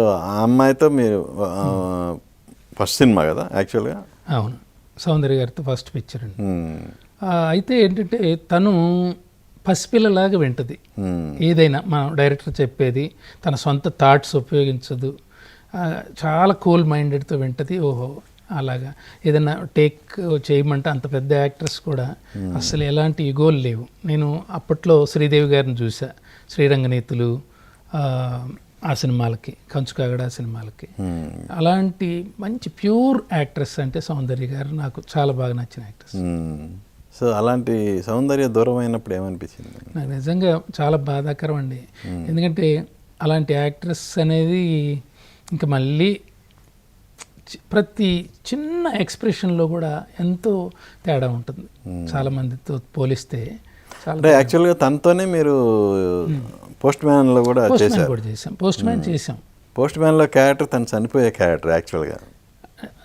ఆ అమ్మాయితో మీరు ఫస్ట్ సినిమా కదా యాక్చువల్గా? అవును, సౌందర్య గారితో ఫస్ట్ పిక్చర్ అండి. అయితే ఏంటంటే తను పసిపిల్లలాగా వింటుంది ఏదైనా మనం డైరెక్టర్ చెప్పేది, తన సొంత థాట్స్ ఉపయోగించదు, చాలా కూల్ మైండెడ్తో వింటుంది. ఓహో అలాగా ఏదైనా టేక్ చేయమంటే అంత పెద్ద యాక్ట్రెస్ కూడా అసలు ఎలాంటి ఇగోలు లేవు. నేను అప్పట్లో శ్రీదేవి గారిని చూసా, శ్రీరంగనీతులు ఆ సినిమాలకి, కంచుకాగడ సినిమాలకి. అలాంటి మంచి ప్యూర్ యాక్ట్రెస్ అంటే సౌందర్య గారు నాకు చాలా బాగా నచ్చిన యాక్ట్రెస్. సో అలాంటి సౌందర్య దూరం అయినప్పుడు ఏమనిపించింది? నాకు నిజంగా చాలా బాధాకరం అండి. ఎందుకంటే అలాంటి యాక్ట్రెస్ అనేది ఇంకా మళ్ళీ ప్రతి చిన్న ఎక్స్ప్రెషన్లో కూడా ఎంతో తేడా ఉంటుంది చాలా మందితో పోలిస్తే. అంటే యాక్చువల్గా తనతోనే మీరు పోస్ట్ మ్యాన్లో కూడా చేశారు. పోస్ట్ మ్యాన్ చేసాం. పోస్ట్ మ్యాన్లో క్యారెక్టర్ తను చనిపోయే క్యారెక్టర్ యాక్చువల్గా.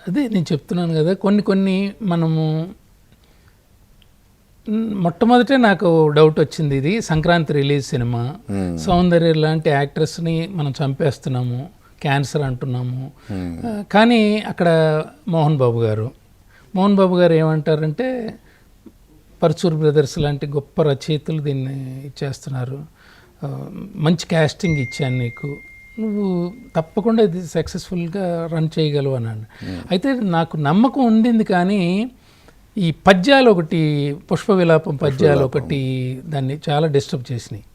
అదే నేను చెప్తున్నాను కదా, కొన్ని మనము మొట్టమొదటే నాకు డౌట్ వచ్చింది, ఇది సంక్రాంతి రిలీజ్ సినిమా, సౌందర్య లాంటి యాక్ట్రెస్ని మనం చంపేస్తున్నాము, క్యాన్సర్ అంటున్నాము. కానీ అక్కడ మోహన్ బాబు గారు ఏమంటారంటే, పర్చూర్ బ్రదర్స్ లాంటి గొప్ప రచయితలు దీన్ని ఇచ్చేస్తున్నారు, మంచి క్యాస్టింగ్ ఇచ్చాను నీకు, నువ్వు తప్పకుండా ఇది సక్సెస్ఫుల్గా రన్ చేయగలవు అన్నాడు. అయితే నాకు నమ్మకం ఉండింది, కానీ ఈ పద్యాలు ఒకటి, పుష్ప విలాపం పద్యాలు ఒకటి దాన్ని చాలా డిస్టర్బ్ చేసినాయి.